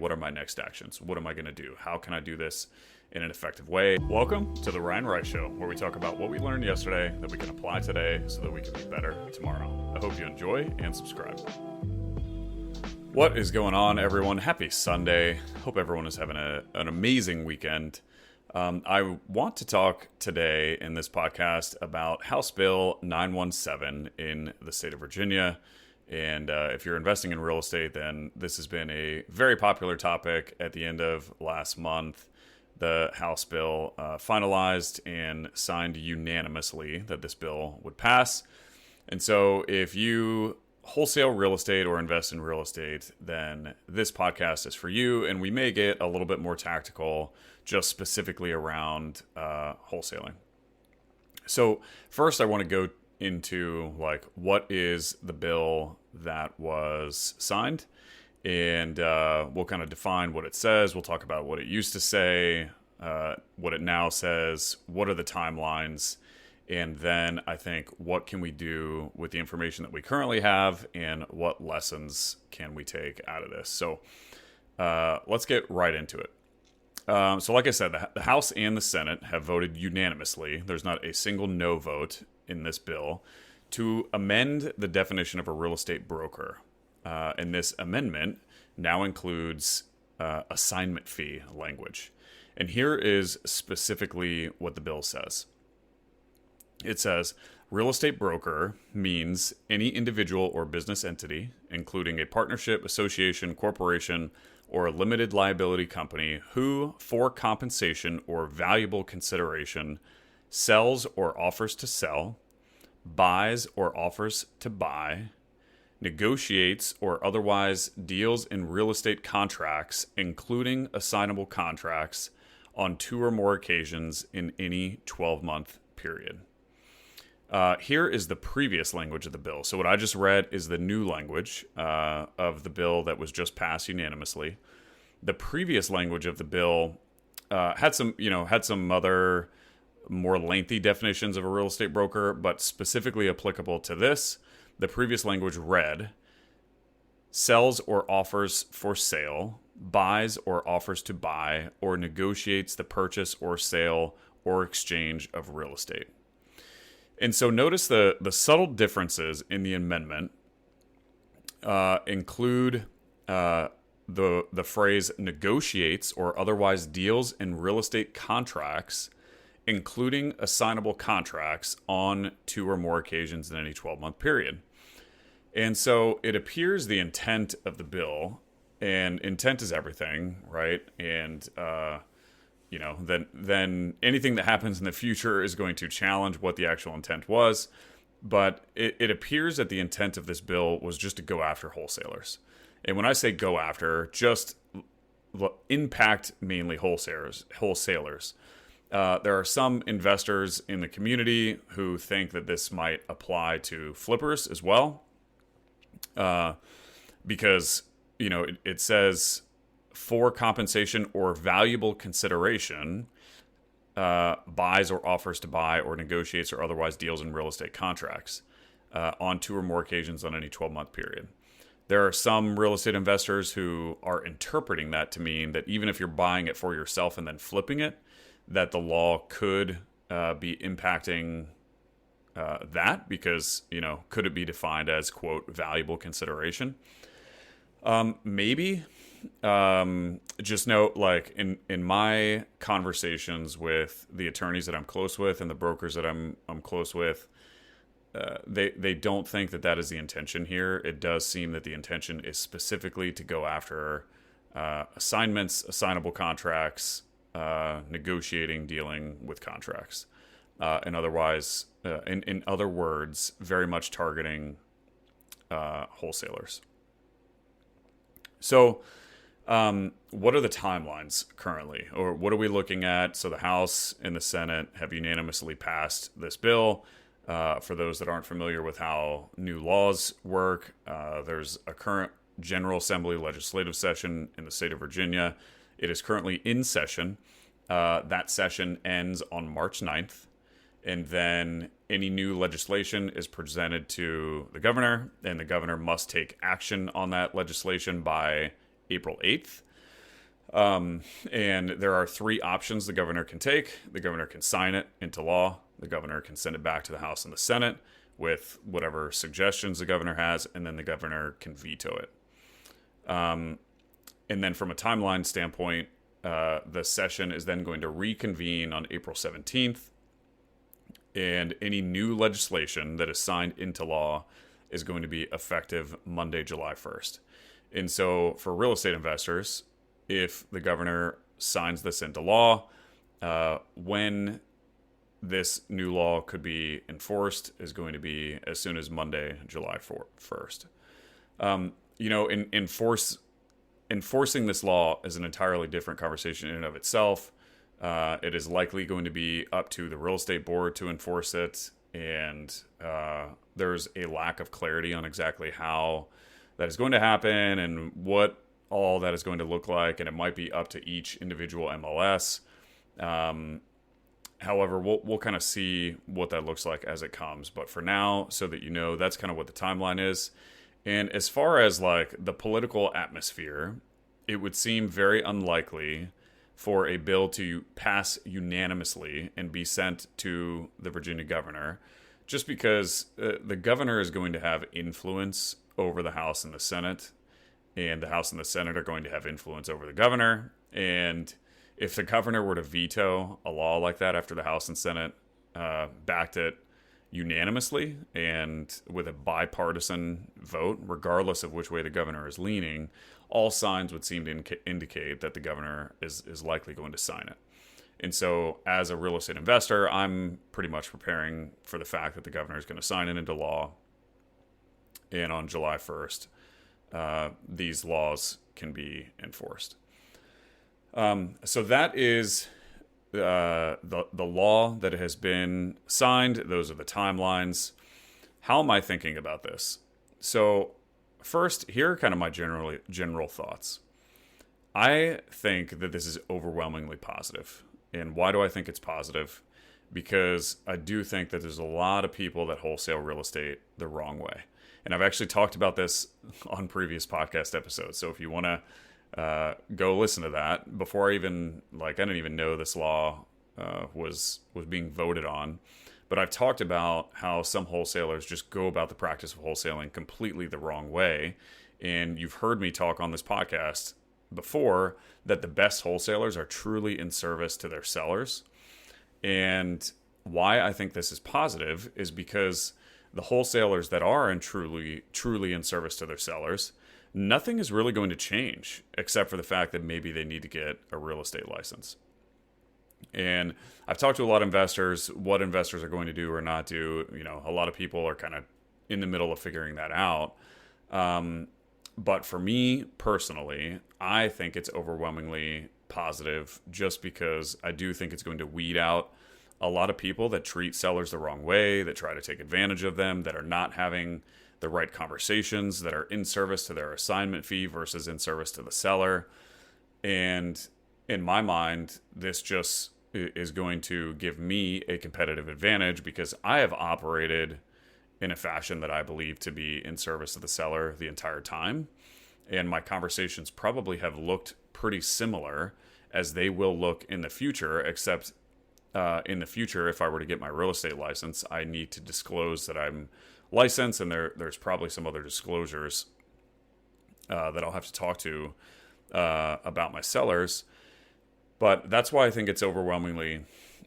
what are my next actions? What am I going to do? How can I do this in an effective way? Welcome to the Ryan Rice Show, where we talk about what we learned yesterday that we can apply today so that we can be better tomorrow. I hope you enjoy and subscribe. What is going on, everyone? Happy Sunday. Hope everyone is having an amazing weekend. I want to talk today in this podcast about House Bill 917 in the state of Virginia. And if you're investing in real estate, then this has been a very popular topic. At the end of last month, the House bill finalized and signed unanimously that this bill would pass. And so if you wholesale real estate or invest in real estate, then this podcast is for you. And we may get a little bit more tactical just specifically around wholesaling. So first, I want to go into what is the bill that was signed, and we'll kind of define what it says. We'll talk about what it used to say, what it now says, what are the timelines, and then I think what can we do with the information that we currently have and what lessons can we take out of this. So let's get right into it. So like I said, the House and the Senate have voted unanimously. There's not a single no vote in this bill to amend the definition of a real estate broker. And this amendment now includes assignment fee language. And here is specifically what the bill says. It says, real estate broker means any individual or business entity, including a partnership, association, corporation, or a limited liability company who, for compensation or valuable consideration, sells or offers to sell, buys or offers to buy, negotiates or otherwise deals in real estate contracts, including assignable contracts, on 2 or more occasions in any 12-month period. Here is the previous language of the bill. So what I just read is the new language of the bill that was just passed unanimously. The previous language of the bill had some other more lengthy definitions of a real estate broker, but specifically applicable to this, the previous language read, sells or offers for sale, buys or offers to buy, or negotiates the purchase or sale or exchange of real estate. And so notice the subtle differences in the amendment include the phrase negotiates or otherwise deals in real estate contracts, including assignable contracts on 2 or more occasions in any 12-month period. And so it appears the intent of the bill, and intent is everything, right? And then anything that happens in the future is going to challenge what the actual intent was. But it appears that the intent of this bill was just to go after wholesalers. And when I say go after, just impact mainly wholesalers. There are some investors in the community who think that this might apply to flippers as well. Because, it says for compensation or valuable consideration, buys or offers to buy or negotiates or otherwise deals in real estate contracts on 2 or more occasions on any 12-month period. There are some real estate investors who are interpreting that to mean that even if you're buying it for yourself and then flipping it, that the law could be impacting that because, could it be defined as, quote, valuable consideration? Maybe. Just note, in my conversations with the attorneys that I'm close with and the brokers that I'm close with, they don't think that is the intention here. It does seem that the intention is specifically to go after assignments, assignable contracts, negotiating, dealing with contracts, in other words, very much targeting wholesalers. So, what are the timelines currently, or what are we looking at? So the House and the Senate have unanimously passed this bill. For those that aren't familiar with how new laws work, there's a current General Assembly legislative session in the state of Virginia. It is currently in session. That session ends on March 9th. And then any new legislation is presented to the governor, and the governor must take action on that legislation by April 8th. And there are three options the governor can take. The governor can sign it into law. The governor can send it back to the House and the Senate with whatever suggestions the governor has, and then the governor can veto it. And then from a timeline standpoint, the session is then going to reconvene on April 17th, and any new legislation that is signed into law is going to be effective Monday, July 1st. And so for real estate investors, if the governor signs this into law, when this new law could be enforced is going to be as soon as Monday, July 1st. Enforcing this law is an entirely different conversation in and of itself. It is likely going to be up to the real estate board to enforce it, and there's a lack of clarity on exactly how that is going to happen and what all that is going to look like, and it might be up to each individual MLS. However, we'll kind of see what that looks like as it comes. But for now, so that you know, that's kind of what the timeline is. And as far as like the political atmosphere, it would seem very unlikely for a bill to pass unanimously and be sent to the Virginia governor, just because the governor is going to have influence over the House and the Senate, and the House and the Senate are going to have influence over the governor. And if the governor were to veto a law like that after the House and Senate backed it unanimously and with a bipartisan vote, regardless of which way the governor is leaning, all signs would seem to indicate that the governor is likely going to sign it. And so as a real estate investor, I'm pretty much preparing for the fact that the governor is going to sign it into law. And on July 1st, these laws can be enforced. So that is the law that has been signed. Those are the timelines. How am I thinking about this? So first, here are kind of my general thoughts. I think that this is overwhelmingly positive. And why do I think it's positive? Because I do think that there's a lot of people that wholesale real estate the wrong way. And I've actually talked about this on previous podcast episodes. So if you want to go listen to that, before I didn't even know this law was being voted on. But I've talked about how some wholesalers just go about the practice of wholesaling completely the wrong way. And you've heard me talk on this podcast before that the best wholesalers are truly in service to their sellers. And why I think this is positive is because the wholesalers that are truly in service to their sellers, nothing is really going to change except for the fact that maybe they need to get a real estate license. And I've talked to a lot of investors, what investors are going to do or not do. You know, a lot of people are kind of in the middle of figuring that out. But for me personally, I think it's overwhelmingly positive just because I do think it's going to weed out a lot of people that treat sellers the wrong way, that try to take advantage of them, that are not having the right conversations, that are in service to their assignment fee versus in service to the seller. And in my mind, this just is going to give me a competitive advantage because I have operated in a fashion that I believe to be in service to the seller the entire time. And my conversations probably have looked pretty similar as they will look in the future, except in the future, if I were to get my real estate license, I need to disclose that I'm licensed, and there's probably some other disclosures that I'll have to talk to about my sellers. But that's why I think it's overwhelmingly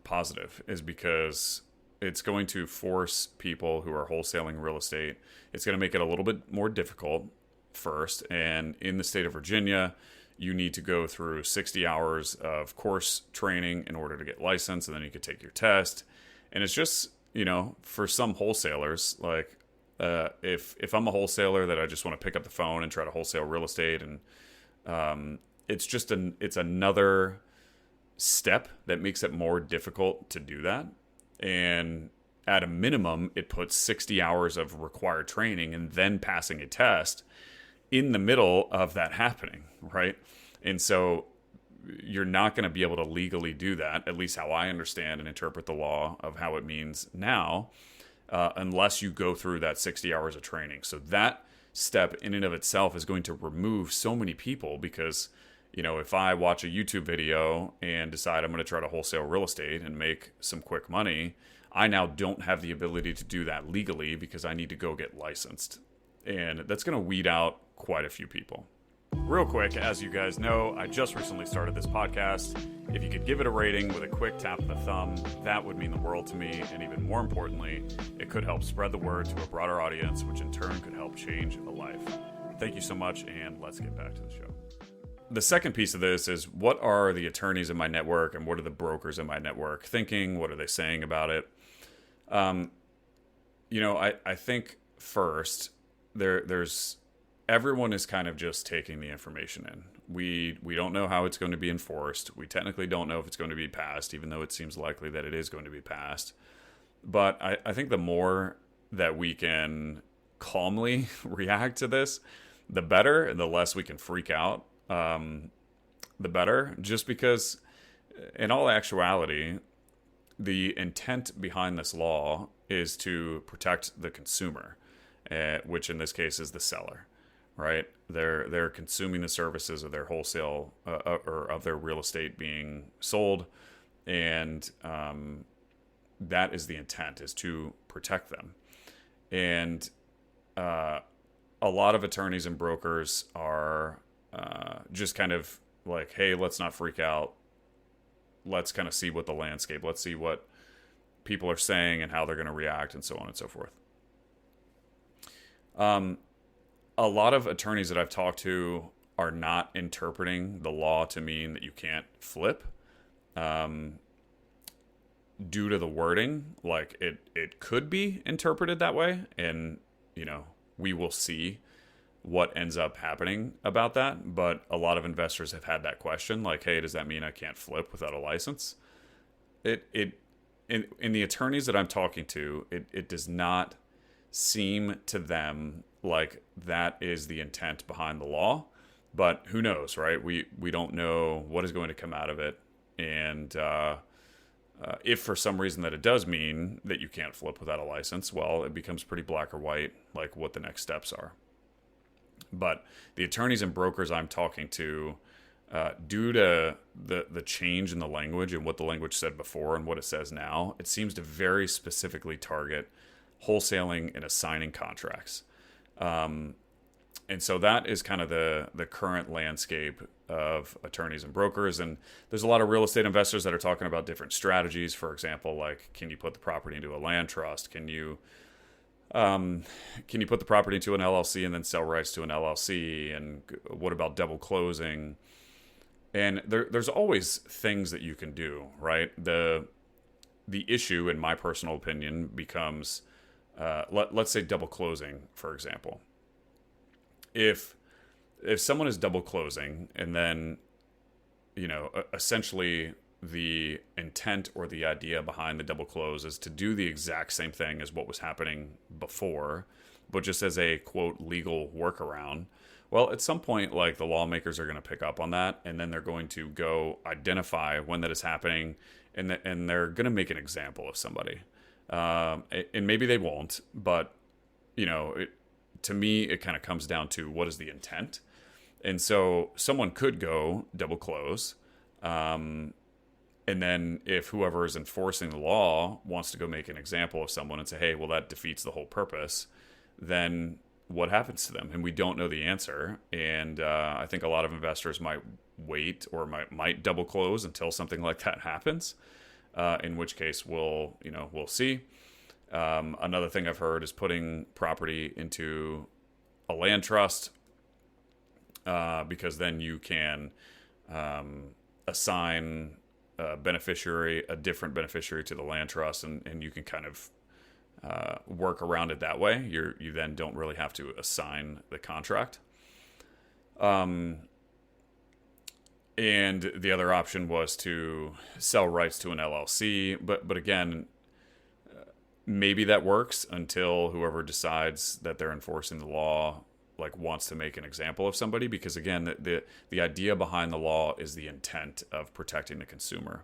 positive, is because it's going to force people who are wholesaling real estate. It's going to make it a little bit more difficult first. And in the state of Virginia, you need to go through 60 hours of course training in order to get licensed, and then you could take your test. And it's just, you know, for some wholesalers, like if I'm a wholesaler that I just want to pick up the phone and try to wholesale real estate, and it's another step that makes it more difficult to do that. And at a minimum, it puts 60 hours of required training and then passing a test in the middle of that happening, right? And so you're not going to be able to legally do that, at least how I understand and interpret the law of how it means now, unless you go through that 60 hours of training. So that step in and of itself is going to remove so many people because If I watch a YouTube video and decide I'm going to try to wholesale real estate and make some quick money, I now don't have the ability to do that legally because I need to go get licensed. And that's going to weed out quite a few people. Real quick, as you guys know, I just recently started this podcast. If you could give it a rating with a quick tap of the thumb, that would mean the world to me. And even more importantly, it could help spread the word to a broader audience, which in turn could help change a life. Thank you so much, and let's get back to the show. The second piece of this is, what are the attorneys in my network and what are the brokers in my network thinking? What are they saying about it? I think first, there's everyone is kind of just taking the information in. We don't know how it's going to be enforced. We technically don't know if it's going to be passed, even though it seems likely that it is going to be passed. But I think the more that we can calmly react to this, the better, and the less we can freak out, the better. Just because, in all actuality, the intent behind this law is to protect the consumer, which in this case is the seller, right? They're consuming the services of their wholesale or of their real estate being sold, and that is the intent, is to protect them. And a lot of attorneys and brokers are just kind of like, hey, let's not freak out. Let's kind of see what the landscape, let's see what people are saying and how they're going to react and so on and so forth. A lot of attorneys that I've talked to are not interpreting the law to mean that you can't flip due to the wording. Like it could be interpreted that way, and we will see what ends up happening about that. But a lot of investors have had that question, like, hey, does that mean I can't flip without a license? In the attorneys that I'm talking to, it does not seem to them like that is the intent behind the law. But who knows, right? We don't know what is going to come out of it. And if for some reason that it does mean that you can't flip without a license, well, it becomes pretty black or white, like what the next steps are. But the attorneys and brokers I'm talking to, due to the change in the language and what the language said before and what it says now, it seems to very specifically target wholesaling and assigning contracts. And so that is kind of the current landscape of attorneys and brokers. And there's a lot of real estate investors that are talking about different strategies. For example, like, can you put the property into a land trust? Can you put the property into an LLC and then sell rights to an LLC? And what about double closing? And there's always things that you can do, right? The issue, in my personal opinion, becomes, let's say double closing, for example. If someone is double closing and then, essentially the intent or the idea behind the double close is to do the exact same thing as what was happening before, but just as a, quote, legal workaround. Well, at some point, like, the lawmakers are going to pick up on that, and then they're going to go identify when that is happening, and they're going to make an example of somebody. And maybe they won't, but, to me, it kind of comes down to what is the intent. And so someone could go double close, and then if whoever is enforcing the law wants to go make an example of someone and say, hey, well, that defeats the whole purpose, then what happens to them? And we don't know the answer. And I think a lot of investors might wait or might double close until something like that happens, in which case we'll see. Another thing I've heard is putting property into a land trust, because then you can assign a different beneficiary to the land trust, and you can kind of work around it that way. You then don't really have to assign the contract. And the other option was to sell rights to an LLC, but again, maybe that works until whoever decides that they're enforcing the law wants to make an example of somebody, because again, the idea behind the law is the intent of protecting the consumer.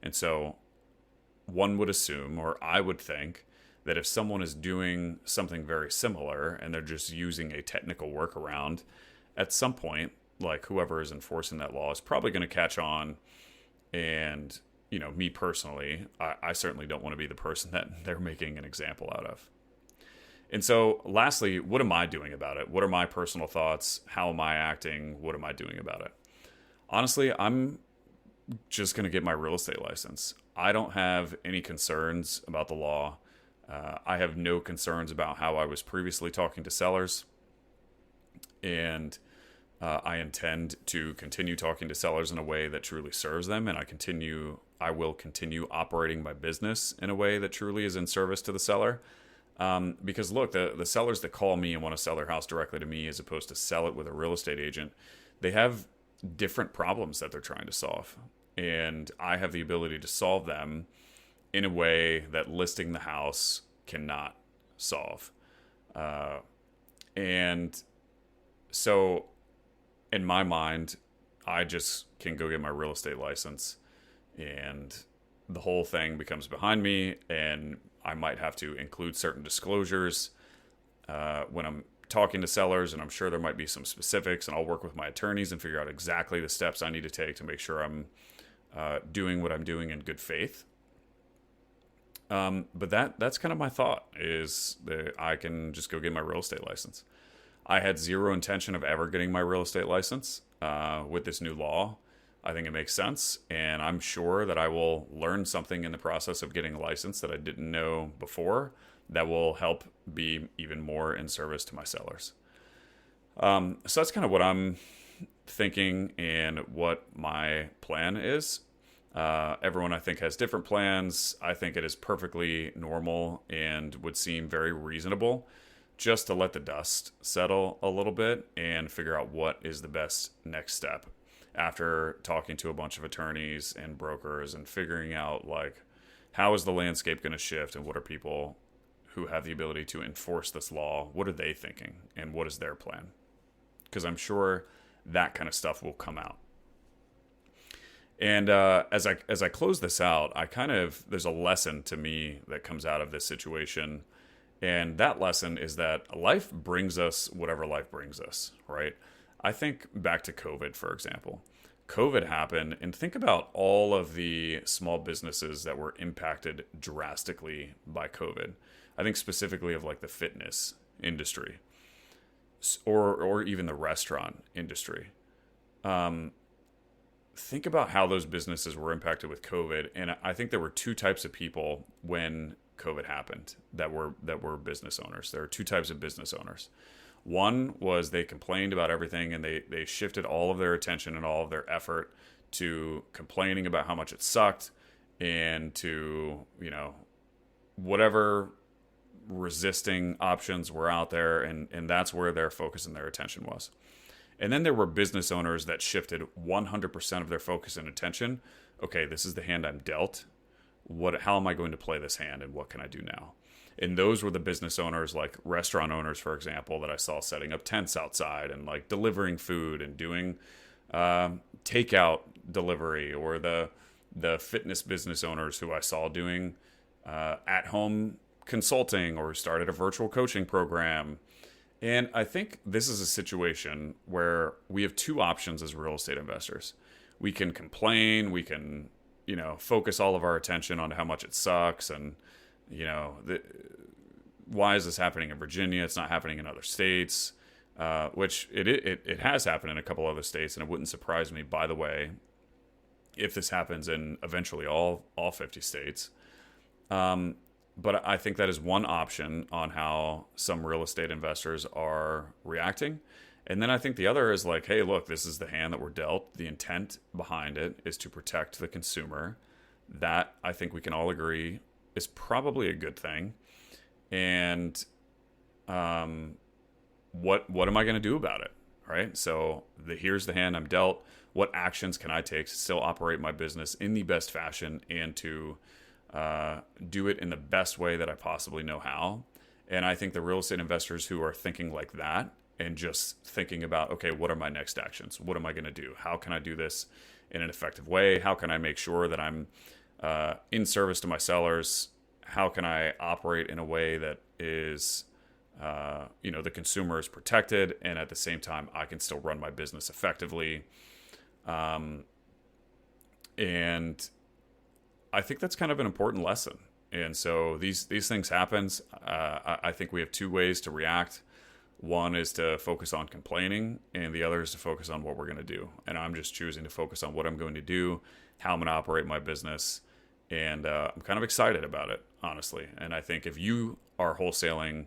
And so one would assume, or I would think, that if someone is doing something very similar and they're just using a technical workaround, at some point like whoever is enforcing that law is probably going to catch on. And, me personally, I certainly don't want to be the person that they're making an example out of. And so lastly, what am I doing about it? What are my personal thoughts? How am I acting? What am I doing about it? Honestly, I'm just going to get my real estate license. I don't have any concerns about the law. I have no concerns about how I was previously talking to sellers. And I intend to continue talking to sellers in a way that truly serves them. And I will continue operating my business in a way that truly is in service to the seller. Because look, the sellers that call me and want to sell their house directly to me as opposed to sell it with a real estate agent, they have different problems that they're trying to solve. And I have the ability to solve them in a way that listing the house cannot solve. And so in my mind, I just can go get my real estate license and the whole thing becomes behind me, and I might have to include certain disclosures when I'm talking to sellers, and I'm sure there might be some specifics, and I'll work with my attorneys and figure out exactly the steps I need to take to make sure I'm doing what I'm doing in good faith. But that's kind of my thought, is that I can just go get my real estate license. I had zero intention of ever getting my real estate license with this new law. I think it makes sense, and I'm sure that I will learn something in the process of getting a license that I didn't know before that will help be even more in service to my sellers. So that's kind of what I'm thinking and what my plan is. Everyone, I think, has different plans. I think it is perfectly normal and would seem very reasonable just to let the dust settle a little bit and figure out what is the best next step after talking to a bunch of attorneys and brokers and figuring out, like, how is the landscape going to shift, and what are people who have the ability to enforce this law, what are they thinking, and what is their plan? Because I'm sure that kind of stuff will come out. And as I close this out, there's a lesson to me that comes out of this situation. And that lesson is that life brings us whatever life brings us, right? I think back to COVID, for example. COVID happened, and think about all of the small businesses that were impacted drastically by COVID. I think specifically of like the fitness industry or even the restaurant industry. Think about how those businesses were impacted with COVID. And I think there were two types of people when COVID happened that were business owners. There are two types of business owners. One was they complained about everything, and they shifted all of their attention and all of their effort to complaining about how much it sucked and to, whatever resisting options were out there. And that's where their focus and their attention was. And then there were business owners that shifted 100% of their focus and attention. Okay, this is the hand I'm dealt. How am I going to play this hand, and what can I do now? And those were the business owners, like restaurant owners, for example, that I saw setting up tents outside and like delivering food and doing takeout delivery, or the fitness business owners who I saw doing at-home consulting or started a virtual coaching program. And I think this is a situation where we have two options as real estate investors. We can complain, we can, focus all of our attention on how much it sucks, and, why is this happening in Virginia? It's not happening in other states, which it has happened in a couple other states, and it wouldn't surprise me, by the way, if this happens in eventually all 50 states. But I think that is one option on how some real estate investors are reacting. And then I think the other is like, hey, look, this is the hand that we're dealt. The intent behind it is to protect the consumer. That, I think we can all agree, is probably a good thing. And what am I going to do about it, right? So here's the hand I'm dealt. What actions can I take to still operate my business in the best fashion and to do it in the best way that I possibly know how? And I think the real estate investors who are thinking like that and just thinking about, okay, what are my next actions? What am I going to do? How can I do this in an effective way? How can I make sure that I'm in service to my sellers? How can I operate in a way that is the consumer is protected, and at the same time, I can still run my business effectively. And I think that's kind of an important lesson. And so these things happen. I think we have two ways to react. One is to focus on complaining, and the other is to focus on what we're going to do. And I'm just choosing to focus on what I'm going to do, how I'm going to operate my business. And I'm kind of excited about it, honestly. And I think if you are wholesaling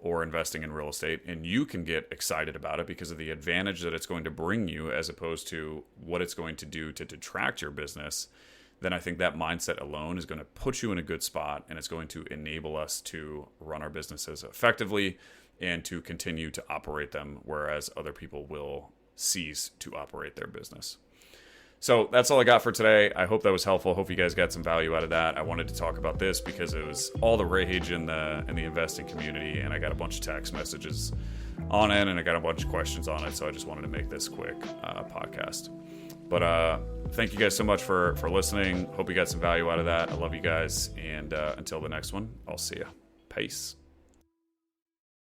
or investing in real estate, and you can get excited about it because of the advantage that it's going to bring you as opposed to what it's going to do to detract your business, then I think that mindset alone is going to put you in a good spot, and it's going to enable us to run our businesses effectively and to continue to operate them, whereas other people will cease to operate their business. So that's all I got for today. I hope that was helpful. Hope you guys got some value out of that. I wanted to talk about this because it was all the rage in the investing community, and I got a bunch of text messages on it, and I got a bunch of questions on it. So I just wanted to make this quick podcast. But thank you guys so much for listening. Hope you got some value out of that. I love you guys, and until the next one, I'll see you. Peace.